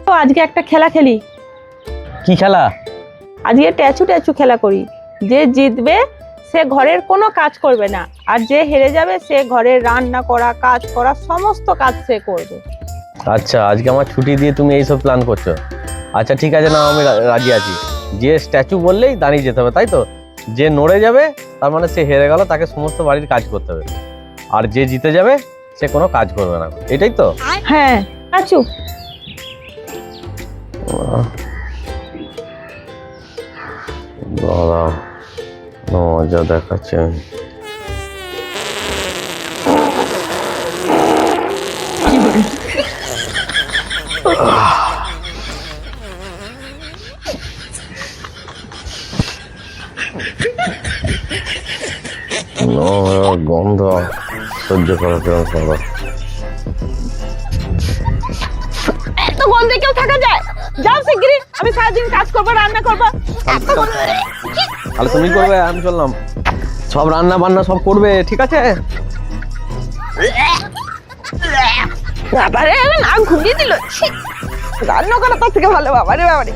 তো আজকে একটা খেলা খেলি। কি খেলা? আজকে ট্যাচু ট্যাচু খেলা করি। যে জিতবে সে ঘরের কোনো কাজ করবে না, আর যে হেরে যাবে সে ঘরের রান্না করা, কাজ করা, সমস্ত কাজ সে করবে। আচ্ছা, আজকে আমার ছুটি দিয়ে তুমি এইসব প্ল্যান করছো? আচ্ছা ঠিক আছে, না আমি রাজি আছি। যে স্ট্যাচু বললেই দাঁড়িয়ে যেতে হবে, তাই তো? যে নড়ে যাবে তার মানে সে হেরে গেল, তাকে সমস্ত বাড়ির কাজ করতে হবে। আর যে জিতে যাবে সে কোনো কাজ করবে না, এটাই তো? হ্যাঁ, ট্যাচু। দাঁড়াও, মজা দেখাচ্ছে। গন্ধ সহ্য করা কেমন? এত গন্ধে কেউ থাকা যায়? যাও শিগগিরই, আমি সারাদিন কাজ করবো, রান্না করবো। তাহলে তুমি করবে, আমি চললাম। সব রান্না বান্না সব করবে, ঠিক আছে? বাবারে, নাক ঘুরিয়ে দিল। রান্না করা তার থেকে ভালো। বাবারে বাবারে।